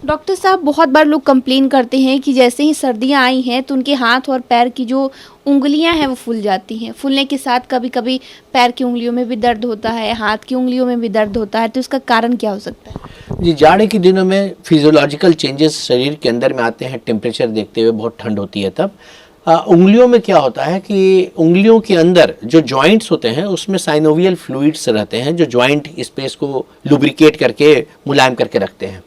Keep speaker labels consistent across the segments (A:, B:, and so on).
A: Doctor साहब, बहुत बार लोग कंप्लेन करते हैं कि जैसे ही सर्दियां आई हैं तो उनके हाथ और पैर की जो उंगलियां हैं वो फूल जाती हैं। फूलने के साथ कभी कभी पैर की उंगलियों में भी दर्द होता है, हाथ की उंगलियों में भी दर्द होता है। तो इसका कारण क्या हो सकता है?
B: जी, जाड़े के दिनों में फिजियोलॉजिकल चेंजेस शरीर के अंदर में आते हैं। टेम्परेचर देखते हुए बहुत ठंड होती है तब उंगलियों में क्या होता है कि उंगलियों के अंदर जो जॉइंट्स होते हैं उसमें साइनोवियल फ्लूइड्स रहते हैं जो जॉइंट स्पेस को लुब्रिकेट करके मुलायम करके रखते हैं।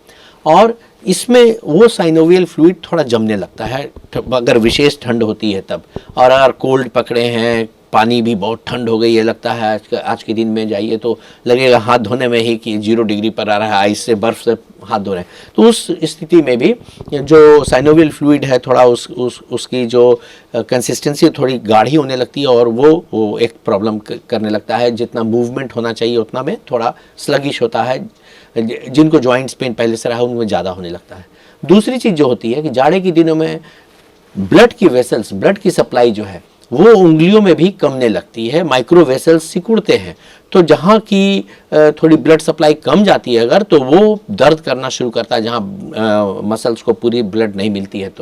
B: और इसमें वो साइनोवियल फ्लूइड थोड़ा जमने लगता है अगर विशेष ठंड होती है तब। और अगर कोल्ड पकड़े हैं, पानी भी बहुत ठंड हो गई है, लगता है आज के दिन में जाइए तो लगेगा हाथ धोने में ही कि 0 डिग्री पर आ रहा है, आइस से बर्फ़ से हाथ धो रहे हैं। तो उस स्थिति में भी जो साइनोवियल फ्लूइड है थोड़ा उसकी जो कंसिस्टेंसी थोड़ी गाढ़ी होने लगती है और वो एक प्रॉब्लम करने लगता है। जितना मूवमेंट होना चाहिए उतना में थोड़ा स्लगिश होता है। जिनको जॉइंट्स पेन पहले से रहा है उनमें ज़्यादा होने लगता है। दूसरी चीज़ जो होती है कि जाड़े के दिनों में ब्लड की वेसल्स, ब्लड की सप्लाई जो है वो उंगलियों में भी कमने लगती है। माइक्रो वेसल्स सिकुड़ते हैं, तो जहाँ की थोड़ी ब्लड सप्लाई कम जाती है अगर, तो वो दर्द करना शुरू करता है जहाँ मसल्स को पूरी ब्लड नहीं मिलती है।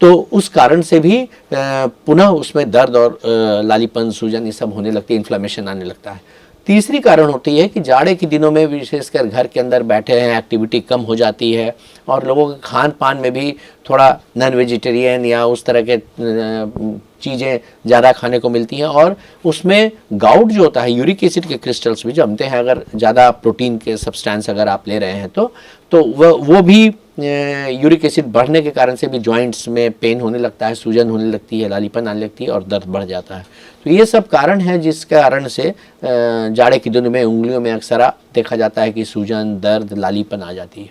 B: तो उस कारण से भी पुनः उसमें दर्द और लालीपन, सूजन ये सब होने लगती है, इन्फ्लेमेशन आने लगता है। तीसरी कारण होती है कि जाड़े के दिनों में विशेषकर घर के अंदर बैठे हैं, एक्टिविटी कम हो जाती है और लोगों के खान पान में भी थोड़ा नॉन वेजिटेरियन या उस तरह के चीज़ें ज़्यादा खाने को मिलती हैं और उसमें गाउट जो होता है, यूरिक एसिड के क्रिस्टल्स भी जमते हैं अगर ज़्यादा प्रोटीन के सब्सटेंस अगर आप ले रहे हैं तो वो भी यूरिक एसिड बढ़ने के कारण से भी जॉइंट्स में पेन होने लगता है, सूजन होने लगती है, लालीपन आने लगती है और दर्द बढ़ जाता है। तो ये सब कारण है जिस कारण से जाड़े के दिनों में उंगलियों में अक्सर देखा जाता है कि सूजन, दर्द, लालीपन आ जाती है।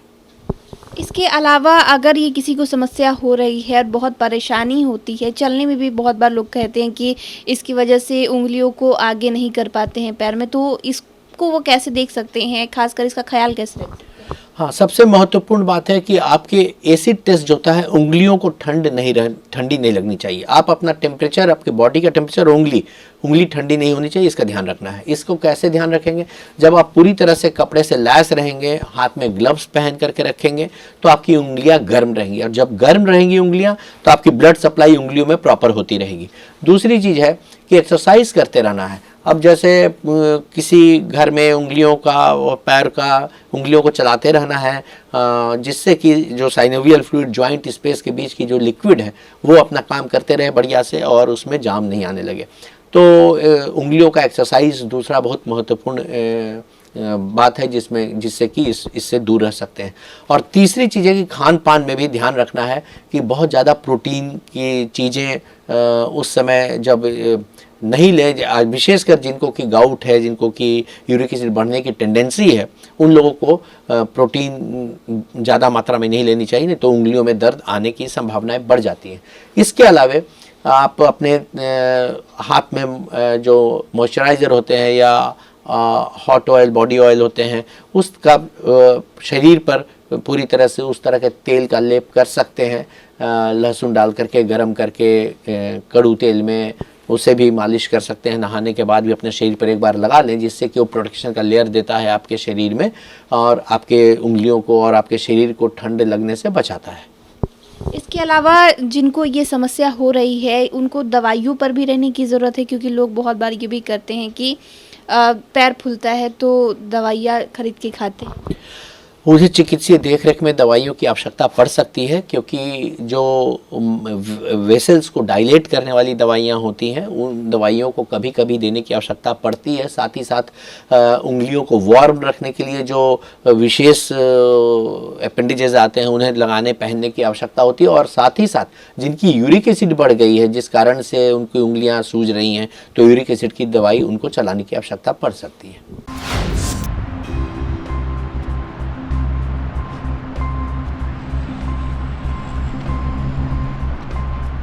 A: इसके अलावा अगर ये किसी को समस्या हो रही है और बहुत परेशानी होती है, चलने में भी बहुत बार लोग कहते हैं कि इसकी वजह से उंगलियों को आगे नहीं कर पाते हैं पैर में, तो इसको वो कैसे देख सकते हैं, खासकर इसका ख्याल कैसे रखते हैं?
B: हाँ, सबसे महत्वपूर्ण बात है कि आपके एसिड टेस्ट जो होता है उंगलियों को ठंडी नहीं लगनी चाहिए। आप अपना टेम्परेचर, आपके बॉडी का टेम्परेचर, उंगली ठंडी नहीं होनी चाहिए, इसका ध्यान रखना है। इसको कैसे ध्यान रखेंगे? जब आप पूरी तरह से कपड़े से लैस रहेंगे, हाथ में ग्लव्स पहन करके रखेंगे तो आपकी उंगलियां गर्म रहेंगी और जब गर्म रहेंगी उंगलियां तो आपकी ब्लड सप्लाई उंगलियों में प्रॉपर होती रहेगी। दूसरी चीज़ है कि एक्सरसाइज करते रहना है। अब जैसे किसी घर में उंगलियों का और पैर का उंगलियों को चलाते रहना है जिससे कि जो साइनोवियल फ्लूइड जॉइंट स्पेस के बीच की जो लिक्विड है वो अपना काम करते रहे बढ़िया से और उसमें जाम नहीं आने लगे। तो उंगलियों का एक्सरसाइज दूसरा बहुत महत्वपूर्ण बात है जिससे कि इससे दूर रह सकते हैं। और तीसरी चीज़ है कि खान पान में भी ध्यान रखना है कि बहुत ज़्यादा प्रोटीन की चीज़ें उस समय जब नहीं ले, विशेषकर जिनको कि गाउट है, जिनको कि यूरिक एसिड बढ़ने की टेंडेंसी है, उन लोगों को प्रोटीन ज़्यादा मात्रा में नहीं लेनी चाहिए, नहीं तो उंगलियों में दर्द आने की संभावनाएं बढ़ जाती हैं। इसके अलावा आप अपने हाथ में जो मॉइस्चराइज़र होते हैं या हॉट ऑयल, बॉडी ऑयल होते हैं, उसका शरीर पर पूरी तरह से उस तरह के तेल का लेप कर सकते हैं। लहसुन डाल करके, गरम करके कड़ू तेल में उसे भी मालिश कर सकते हैं। नहाने के बाद भी अपने शरीर पर एक बार लगा लें जिससे कि वो प्रोटेक्शन का लेयर देता है आपके शरीर में और आपके उंगलियों को और आपके शरीर को ठंड लगने से बचाता है।
A: इसके अलावा जिनको ये समस्या हो रही है उनको दवाइयों पर भी रहने की ज़रूरत है, क्योंकि लोग बहुत बार ये भी करते हैं कि पैर फूलता है तो दवाइयाँ खरीद के खाते हैं।
B: उन्हें चिकित्सीय देखरेख में दवाइयों की आवश्यकता पड़ सकती है क्योंकि जो वेसल्स को डायलेट करने वाली दवाइयाँ होती हैं उन दवाइयों को कभी कभी देने की आवश्यकता पड़ती है। साथ ही साथ उंगलियों को वार्म रखने के लिए जो विशेष अपेंडिजेज आते हैं उन्हें लगाने पहनने की आवश्यकता होती है। और साथ ही साथ जिनकी यूरिक एसिड बढ़ गई है जिस कारण से उनकी उंगलियाँ सूज रही हैं तो यूरिक एसिड की दवाई उनको चलाने की आवश्यकता पड़ सकती है।